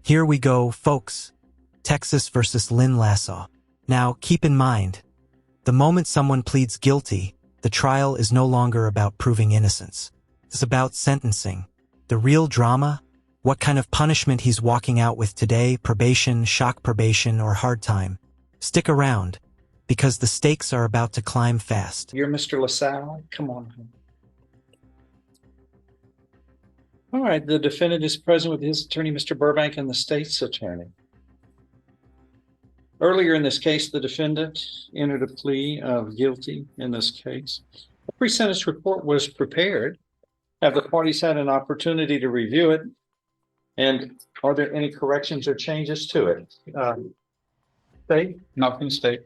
Here we go, folks. Texas versus Lynn Lassau. Now, keep in mind, the moment someone pleads guilty, the trial is no longer about proving innocence. It's about sentencing. The real drama? What kind of punishment he's walking out with today, probation, shock probation, or hard time. Stick around, because the stakes are about to climb fast. You're Mr. Lassau? Come on. All right, the defendant is present with his attorney, Mr. Burbank, and the state's attorney. Earlier in this case, the defendant entered a plea of guilty in this case. A pre-sentence report was prepared. Have the parties had an opportunity to review it? And are there any corrections or changes to it? State? Nothing state.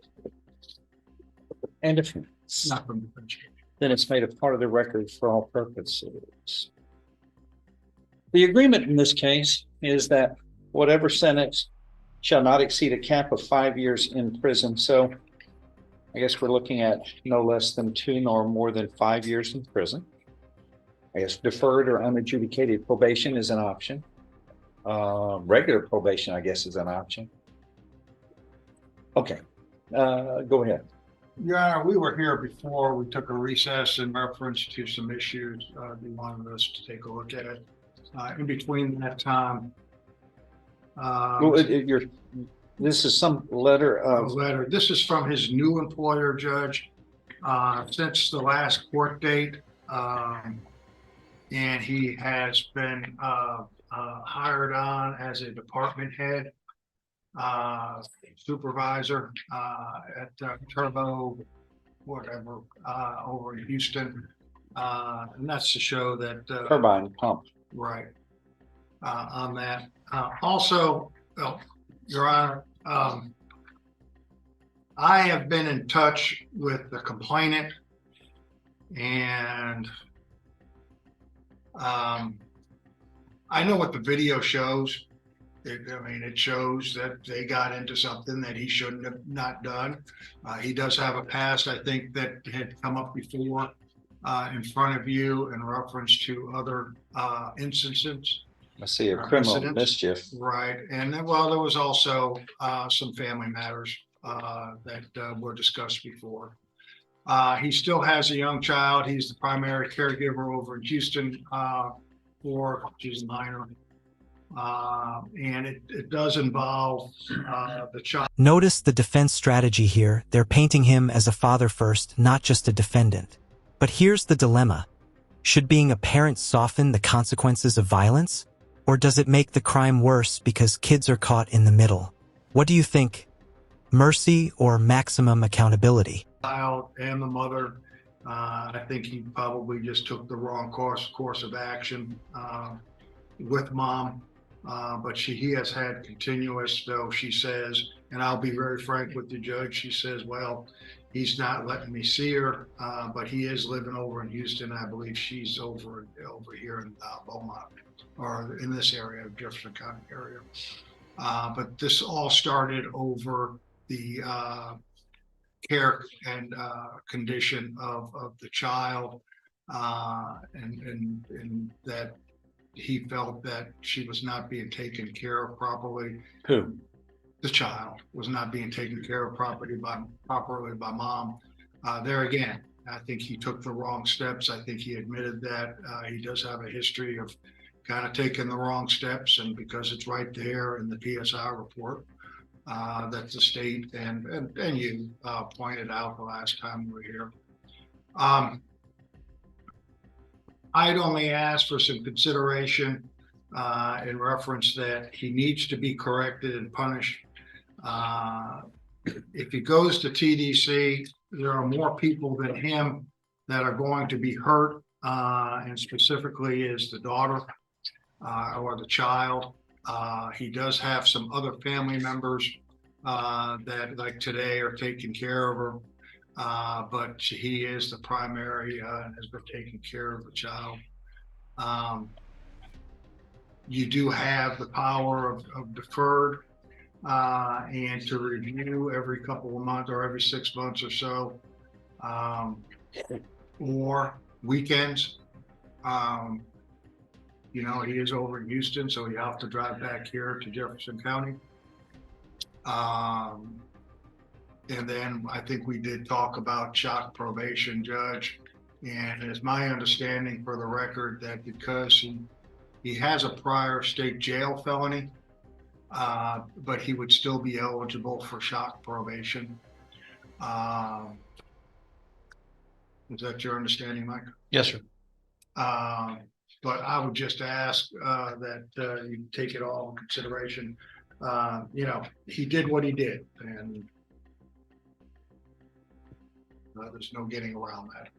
And if nothing, then it's made a part of the record for all purposes. The agreement in this case is that whatever sentence shall not exceed a cap of 5 years in prison. So I guess we're looking at no less than 2 nor more than 5 years in prison. I guess deferred or unadjudicated probation is an option. Regular probation, I guess, is an option. Okay, go ahead. Your Honor, we were here before we took a recess in reference to some issues they wanted us to take a look at. In between that time, this is some letter of This is from his new employer, Judge, since the last court date, and he has been hired on as a department head, supervisor at Turbo, whatever, over in Houston, and that's to show that turbine pump. Right. On that. Also, Your Honor, I have been in touch with the complainant, and I know what the video shows. It shows that they got into something that he shouldn't have not done. He does have a past, I think, that had come up before in front of you in reference to other instances. I see a criminal mischief. Right. And then, well, there was also some family matters that were discussed before. He still has a young child. He's the primary caregiver over in Houston she's a minor. And it does involve the child. Notice the defense strategy here. They're painting him as a father first, not just a defendant. But here's the dilemma. Should being a parent soften the consequences of violence? Or does it make the crime worse because kids are caught in the middle? What do you think? Mercy or maximum accountability? Child and the mother. I think he probably just took the wrong course of action with mom. But he has had continuous, though she says, and I'll be very frank with the judge, she says, well, he's not letting me see her, but he is living over in Houston. I believe she's over here in Beaumont, or in this area of Jefferson County area. But this all started over the care and condition of the child, and that he felt that she was not being taken care of properly. Who? The child was not being taken care of properly by mom. There again, I think he took the wrong steps. I think he admitted that. He does have a history of kind of taking the wrong steps, and because it's right there in the PSI report that the state and you pointed out the last time we were here. I'd only ask for some consideration in reference that he needs to be corrected and punished. If he goes to TDC, there are more people than him that are going to be hurt, and specifically is the daughter or the child. He does have some other family members that, like today, are taking care of her. But he is the primary and has been taking care of the child. You do have the power of deferred and to review every couple of months or every 6 months or so, or weekends. You know, he is over in Houston, so you have to drive back here to Jefferson County. And then I think we did talk about shock probation, Judge. And it's my understanding for the record that because he has a prior state jail felony, but he would still be eligible for shock probation. Is that your understanding, Mike? Yes, sir. But I would just ask that you take it all in consideration. You know, he did what he did, and there's no getting around that.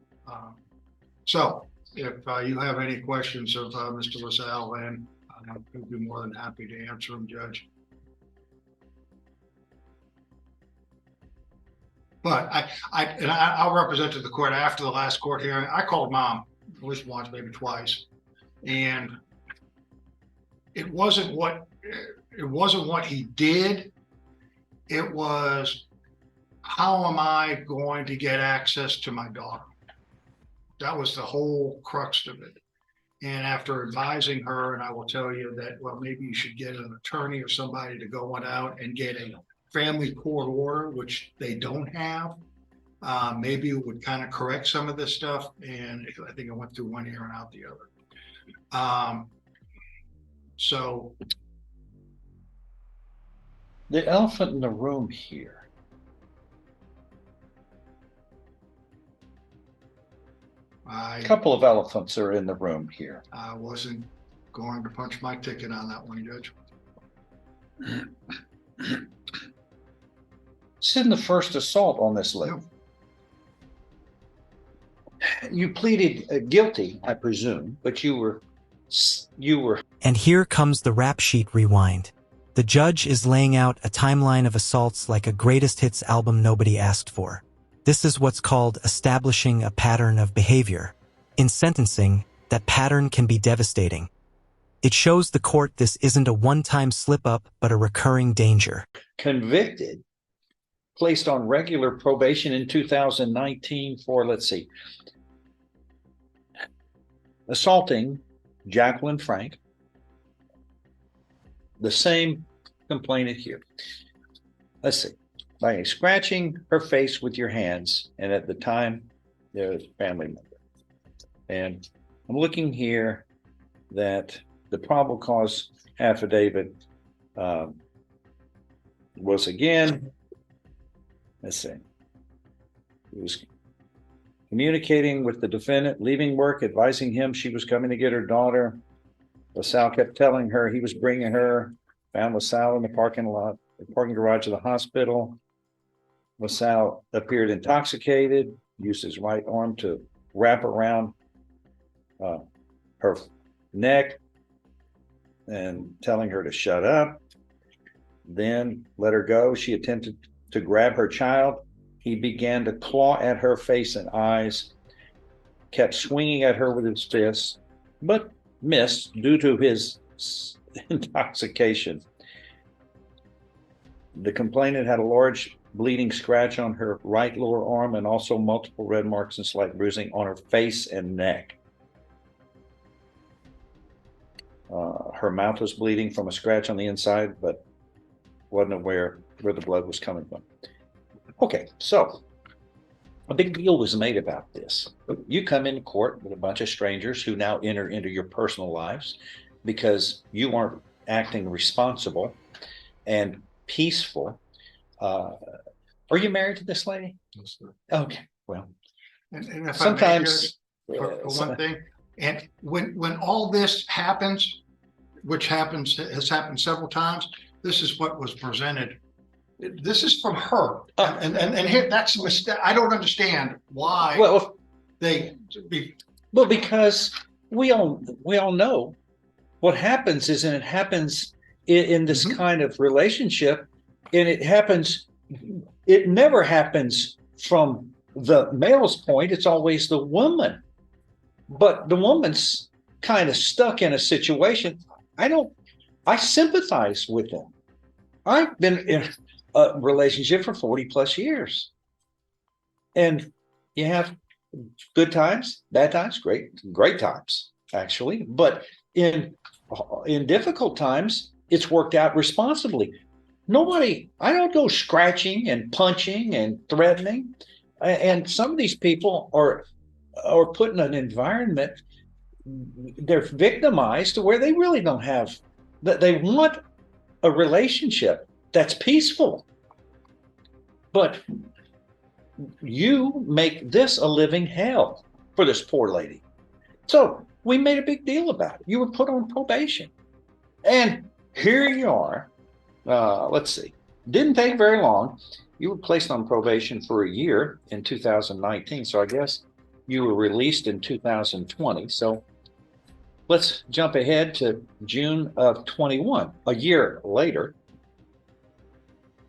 So if you have any questions of Mr. Lassau, then I'd be more than happy to answer them, Judge. But I'll represent to the court after the last court hearing. I called Mom at least once, maybe twice, and it wasn't what he did. It was, how am I going to get access to my daughter? That was the whole crux of it. And after advising her, and I will tell you that, well, maybe you should get an attorney or somebody to go on out and get a family court order, which they don't have. Maybe it would kind of correct some of this stuff. And I think it went through one ear and out the other. So. The elephant in the room here. A couple of elephants are in the room here. I wasn't going to punch my ticket on that one, Judge. This isn't the first assault on this lady. No. You pleaded guilty, I presume, but you were. And here comes the rap sheet rewind. The judge is laying out a timeline of assaults like a greatest hits album nobody asked for. This is what's called establishing a pattern of behavior. In sentencing, that pattern can be devastating. It shows the court this isn't a one-time slip-up, but a recurring danger. Convicted, placed on regular probation in 2019 for, let's see, assaulting Jacqueline Frank, the same complainant here. Let's see. By scratching her face with your hands, and at the time, there was a family member. And I'm looking here that the probable cause affidavit was again, let's see, it was communicating with the defendant, leaving work, advising him she was coming to get her daughter. Lassau kept telling her he was bringing her, found Lassau in the parking garage of the hospital. Lassau appeared intoxicated, used his right arm to wrap around her neck and telling her to shut up. Then let her go. She attempted to grab her child. He began to claw at her face and eyes, kept swinging at her with his fists, but missed due to his intoxication. The complainant had a large bleeding scratch on her right lower arm and also multiple red marks and slight bruising on her face and neck. Her mouth was bleeding from a scratch on the inside, but wasn't aware where the blood was coming from. Okay, so a big deal was made about this. You come into court with a bunch of strangers who now enter into your personal lives because you aren't acting responsible and peaceful. Are you married to this lady? Yes, sir. Okay, well, and if sometimes I may, for one thing, and when all this happens, which has happened several times, this is what was presented. This is from her, and here, that's a mistake. I don't understand why. Well, because we all know what happens is, and it happens in this kind of relationship, and it never happens from the male's point. It's always the woman, but the woman's kind of stuck in a situation. I sympathize with them. I've been in a relationship for 40 plus years, and you have good times, bad times, great times, actually. But in difficult times, it's worked out responsibly. I don't go scratching and punching and threatening. And some of these people are put in an environment, they're victimized to where they really don't have, that they want a relationship that's peaceful. But you make this a living hell for this poor lady. So we made a big deal about it. You were put on probation. And here you are. Let's see. Didn't take very long. You were placed on probation for a year in 2019. So I guess you were released in 2020. So let's jump ahead to June of 21. A year later,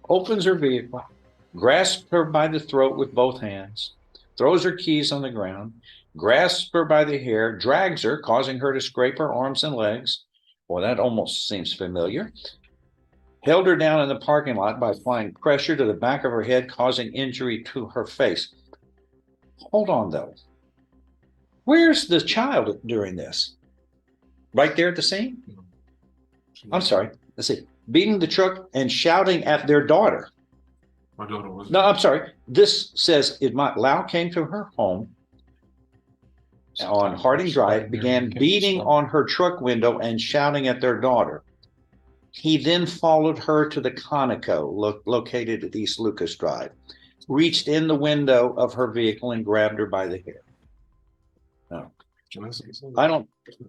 opens her vehicle, grasps her by the throat with both hands, throws her keys on the ground, grasps her by the hair, drags her, causing her to scrape her arms and legs. Well, that almost seems familiar. Held her down in the parking lot by applying pressure to the back of her head, causing injury to her face. Hold on, though. Where's the child during this? Right there at the scene? I'm sorry. Let's see. Beating the truck and shouting at their daughter. My daughter was. No, I'm sorry. This says Lau came to her home on Harding Drive, began beating on her truck window and shouting at their daughter. He then followed her to the Conoco, located at East Lucas Drive, reached in the window of her vehicle and grabbed her by the hair. No,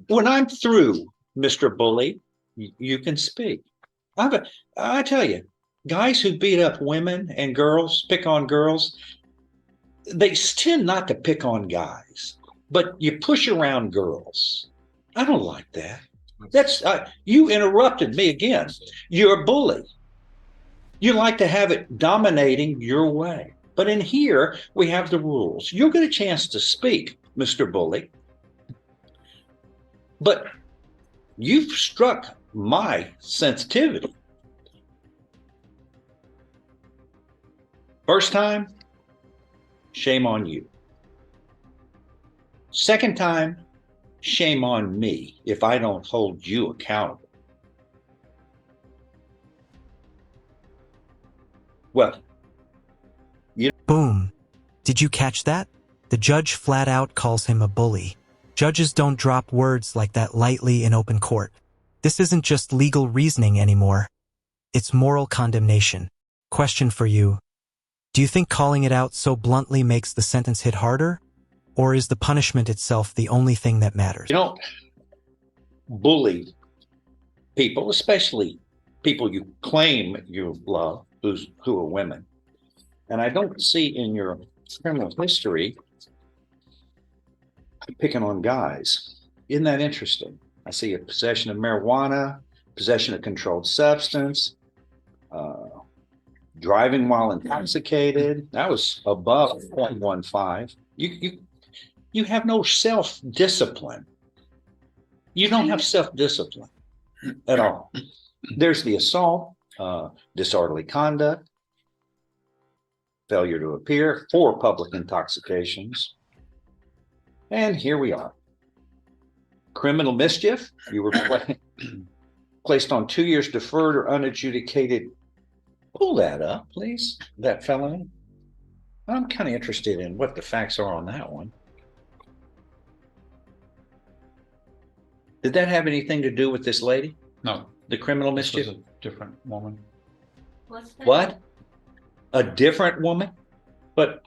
when I'm through, Mr. Bully, you can speak. I tell you, guys who beat up women and girls, pick on girls, they tend not to pick on guys, but you push around girls. I don't like that. That's you interrupted me again. You're a bully. You like to have it dominating your way. But in here, we have the rules. You'll get a chance to speak, Mr. Bully. But you've struck my sensitivity. First time, shame on you. Second time, shame on me if I don't hold you accountable. Well, Boom. Did you catch that? The judge flat out calls him a bully. Judges don't drop words like that lightly in open court. This isn't just legal reasoning anymore. It's moral condemnation. Question for you. Do you think calling it out so bluntly makes the sentence hit harder? Or is the punishment itself the only thing that matters? you don't bully people, especially people you claim you love, who are women. And I don't see in your criminal history picking on guys. Isn't that interesting? I see a possession of marijuana, possession of controlled substance, driving while intoxicated. That was above 0.15. You have no self-discipline. You don't have self-discipline at all. There's the assault, disorderly conduct, failure to appear, 4 public intoxications. And here we are. Criminal mischief. You were placed on 2 years deferred or unadjudicated. Pull that up, please, that felony. I'm kind of interested in what the facts are on that one. Did that have anything to do with this lady? No, The criminal this was mischief? a different woman. What? A different woman? But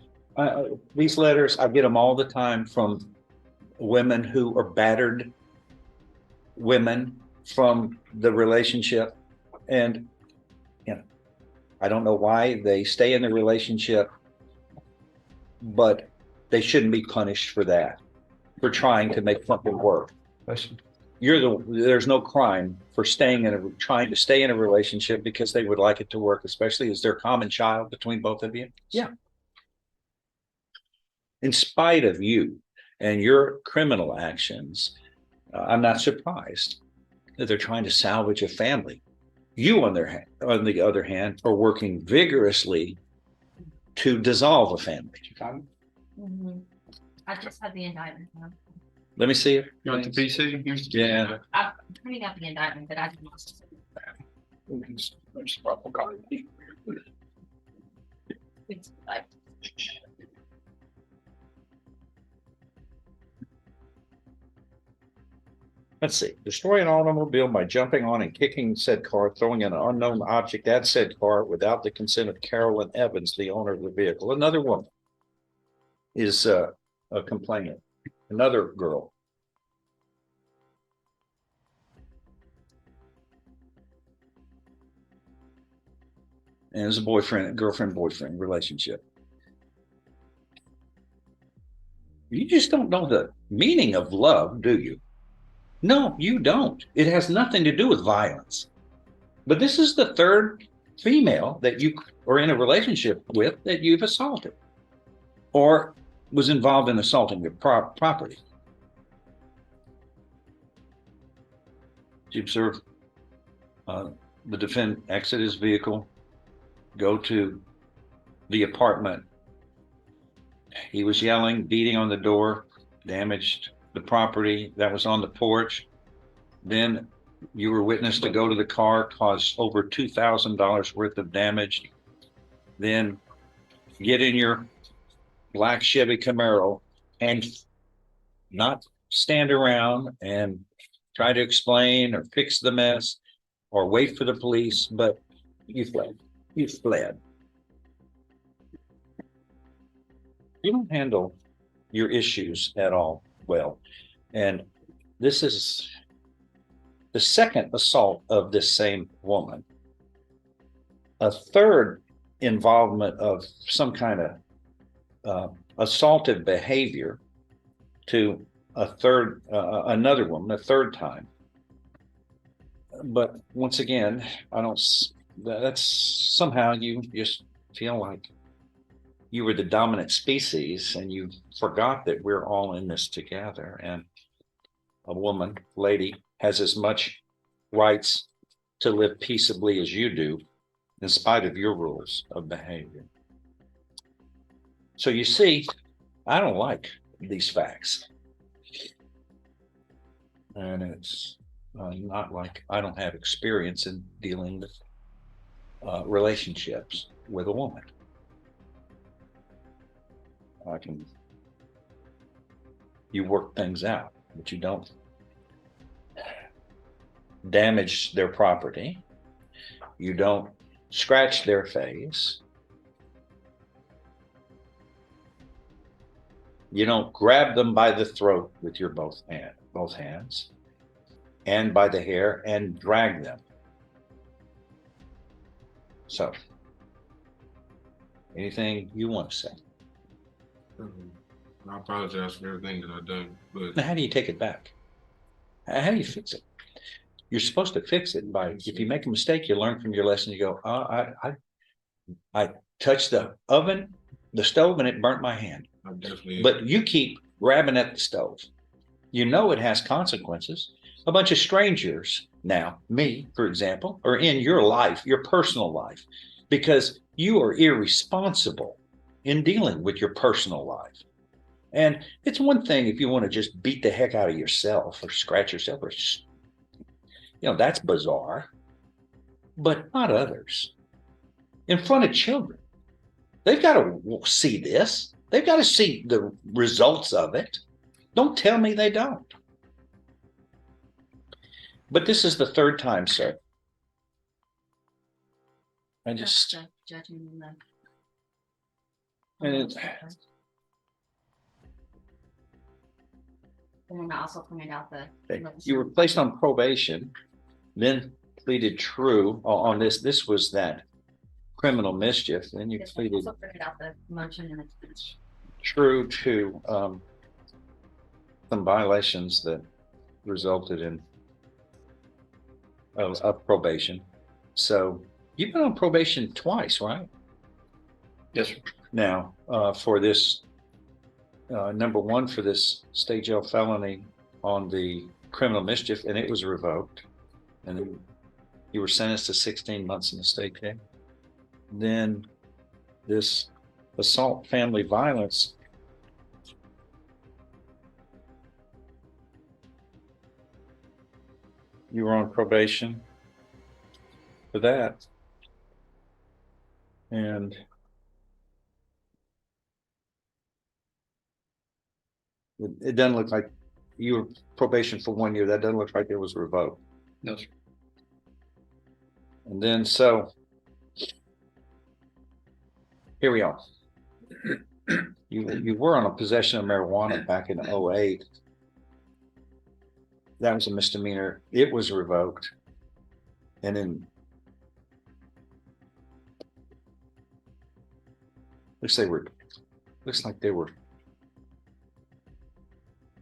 these letters, I get them all the time from women who are battered women from the relationship. And, I don't know why they stay in the relationship, but they shouldn't be punished for that, for trying to make something work. There's no crime for trying to stay in a relationship because they would like it to work, especially as their common child between both of you. Yeah. In spite of you and your criminal actions, I'm not surprised that they're trying to salvage a family. You, on the other hand, are working vigorously to dissolve a family. Mm-hmm. I just had the indictment. Let me see it. You want the PC? Yeah. I'm printing out the indictment, but I did not. It's like, Let's see. Destroy an automobile by jumping on and kicking said car, throwing an unknown object at said car without the consent of Carolyn Evans, the owner of the vehicle. Another woman is a complainant. Another girl. And it's a girlfriend-boyfriend relationship. You just don't know the meaning of love, do you? No, you don't. It has nothing to do with violence. But this is the third female that you are in a relationship with that you've assaulted or was involved in assaulting your property. You observe the defendant exit his vehicle, go to the apartment. He was yelling, beating on the door, damaged the property that was on the porch. Then you were witness to go to the car, cause over $2,000 worth of damage. Then get in your black Chevy Camaro and not stand around and try to explain or fix the mess or wait for the police, but you fled. You fled. You don't handle your issues at all well. And this is the second assault of this same woman. A third involvement of some kind of assaultive behavior to another woman, a third time. But once again, that's somehow you just feel like you were the dominant species and you forgot that we're all in this together. And a woman, lady, has as much rights to live peaceably as you do, in spite of your rules of behavior. So you see, I don't like these facts. And it's not like I don't have experience in dealing with relationships with a woman. You work things out, but you don't damage their property. You don't scratch their face. You don't grab them by the throat with your both hands and by the hair and drag them. So, anything you want to say? I apologize for everything that I've done, but Now, how do you take it back? How do you fix it? You're supposed to fix it by, if you make a mistake, you learn from your lesson. You go, I touched the stove, and it burnt my hand. I definitely. But you keep grabbing at the stove. You know it has consequences. A bunch of strangers now, me, for example, are in your life, your personal life, because you are irresponsible in dealing with your personal life. And it's one thing if you want to just beat the heck out of yourself or scratch yourself or just, that's bizarre, but not others. In front of children. They've got to see this. They've got to see the results of it. Don't tell me they don't. But this is the third time, sir. I just... Judging them. And then I also pointed out you were placed on probation, then pleaded true on this. This was that criminal mischief. Then you pleaded also printed out the motion and it's true to some violations that resulted in of probation. So you've been on probation twice, right? Yes, sir. Now, for this, number one, for this state jail felony on the criminal mischief, and it was revoked. And then you were sentenced to 16 months in the state jail. Then this assault family violence You were on probation for that. And it doesn't look like you were probation for 1 year. That doesn't look like it was revoked. No, sir. And then, so here we are. You were on a possession of marijuana back in 2008. That was a misdemeanor. It was revoked. And then looks like there were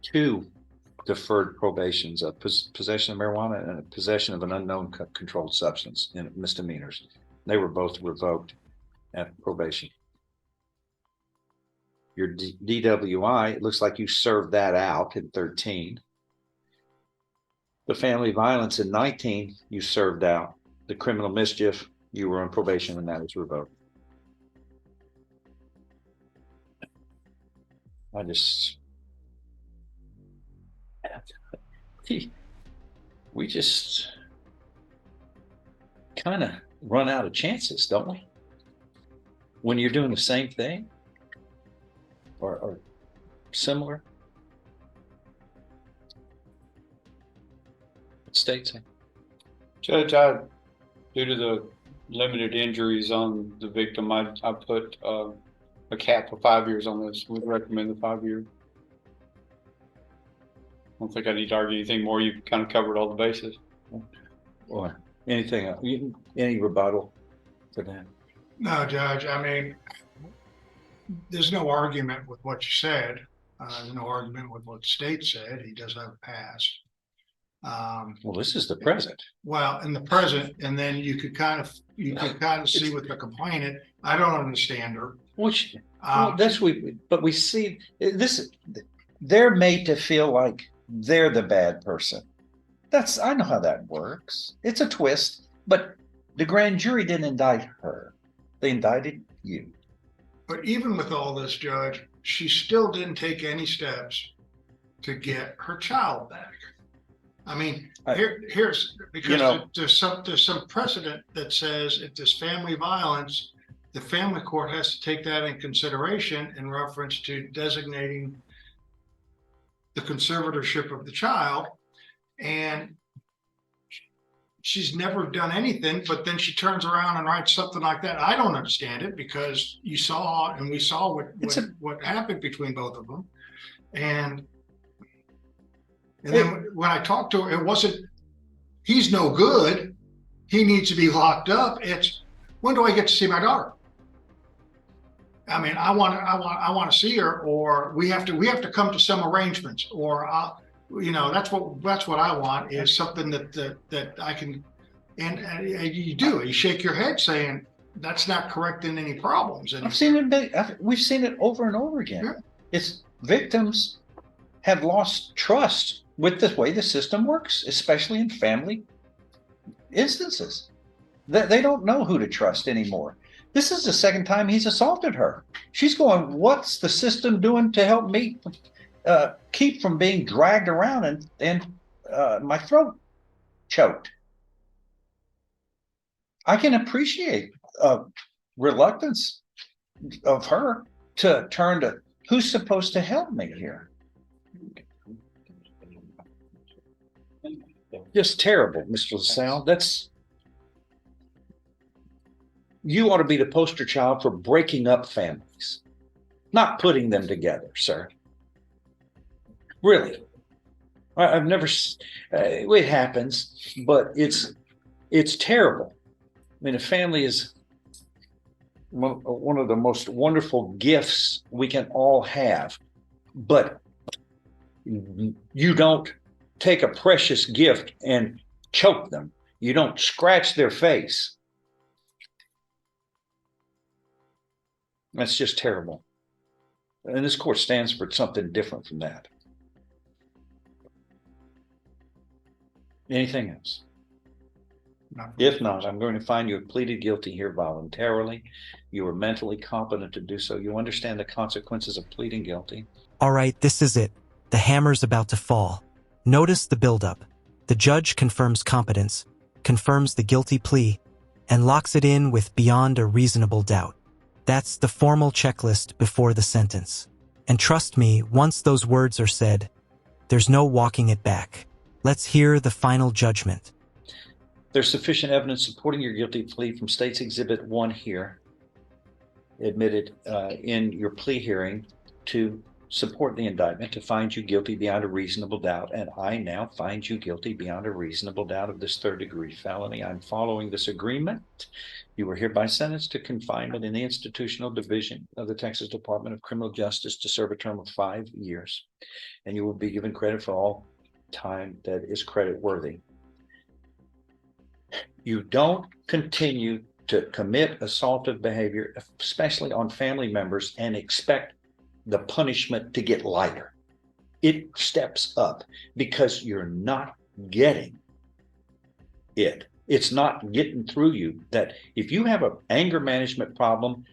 2 deferred probations, a possession of marijuana and a possession of an unknown controlled substance in misdemeanors. They were both revoked at probation. Your DWI, it looks like you served that out in 13. The family violence in 19, you served out. The criminal mischief, you were on probation and that was revoked. We just kind of run out of chances, don't we? When you're doing the same thing or similar. What state say? Judge, due to the limited injuries on the victim, I put a cap of 5 years on this. Would recommend the 5 year. I don't think I need to argue anything more. You've kind of covered all the bases. Or anything else? Any rebuttal to that? No, Judge, I mean, there's no argument with what you said. There's no argument with what the state said. He does have a past. Well, this is the present. Well, in the present, and then you could kind of see with the complainant. I don't understand her. Which but we see this. They're made to feel like they're the bad person. I know how that works. It's a twist, but the grand jury didn't indict her. They indicted you. But even with all this, Judge, she still didn't take any steps to get her child back. I mean, here's because there's some precedent that says if there's family violence, the family court has to take that in consideration in reference to designating the conservatorship of the child. And she's never done anything, but then she turns around and writes something like that. I don't understand it because we saw what happened between both of them. And then when I talked to her, it wasn't, he's no good, he needs to be locked up. It's, when do I get to see my daughter? I mean, I want to see her, or we have to come to some arrangements, or that's what I want, is something that I can, and you do. You shake your head saying that's not correcting any problems. And I've seen it. We've seen it over and over again. Yeah. It's victims have lost trust with the way the system works, especially in family instances. They don't know who to trust anymore. This is the second time he's assaulted her. She's going, what's the system doing to help me keep from being dragged around and my throat choked? I can appreciate reluctance of her to turn to who's supposed to help me here. Just terrible, Mr. Lassau. You ought to be the poster child for breaking up families, not putting them together, sir. Really. I've never, it happens, but it's terrible. I mean, a family is one of the most wonderful gifts we can all have, but you don't take a precious gift and choke them. You don't scratch their face. That's just terrible. And this court stands for something different from that. Anything else? If not, I'm going to find you have pleaded guilty here voluntarily. You are mentally competent to do so. You understand the consequences of pleading guilty. All right, this is it. The hammer's about to fall. Notice the buildup. The The judge confirms competence, confirms the guilty plea, and locks it in with beyond a reasonable doubt. That's the formal checklist before the sentence. And trust me, once those words are said, there's no walking it back. Let's hear the final judgment. There's sufficient evidence supporting your guilty plea from State's Exhibit 1 here, admitted in your plea hearing, to support the indictment, to find you guilty beyond a reasonable doubt. And I now find you guilty beyond a reasonable doubt of this third-degree felony. I'm following this agreement. You were hereby sentenced to confinement in the institutional division of the Texas Department of Criminal Justice to serve a term of 5 years. And you will be given credit for all time that is credit worthy. You don't continue to commit assaultive behavior, especially on family members, and expect the punishment to get lighter. It steps up because you're not getting it. It's not getting through you. That if you have an anger management problem,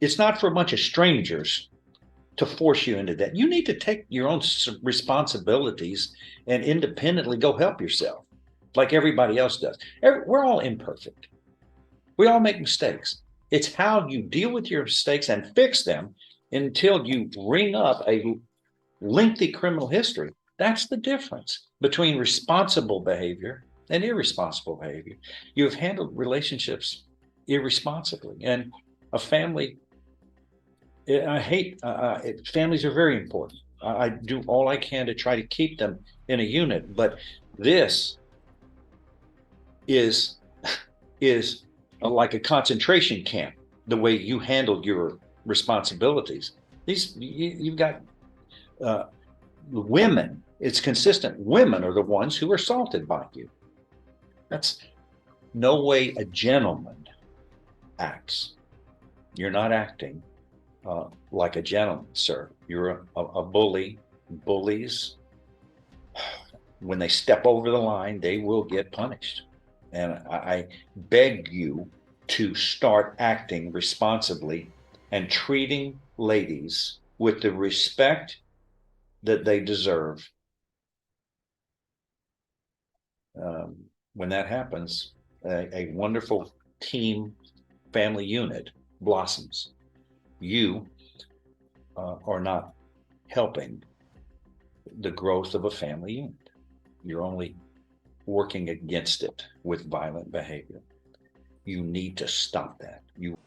it's not for a bunch of strangers to force you into that. You need to take your own responsibilities and independently go help yourself like everybody else does. We're all imperfect. We all make mistakes. It's how you deal with your mistakes and fix them until you ring up a lengthy criminal history. That's the difference between responsible behavior and irresponsible behavior. You have handled relationships irresponsibly, and a family, families are very important. I do all I can to try to keep them in a unit, but this is like a concentration camp, the way you handled your responsibilities. You've got women, it's consistent. Women are the ones who are assaulted by you. That's no way a gentleman acts. You're not acting like a gentleman, sir. You're a bully. Bullies, when they step over the line, they will get punished. And I beg you to start acting responsibly and treating ladies with the respect that they deserve. When that happens, a wonderful team family unit blossoms. You are not helping the growth of a family unit. You're only working against it with violent behavior. You need to stop that. You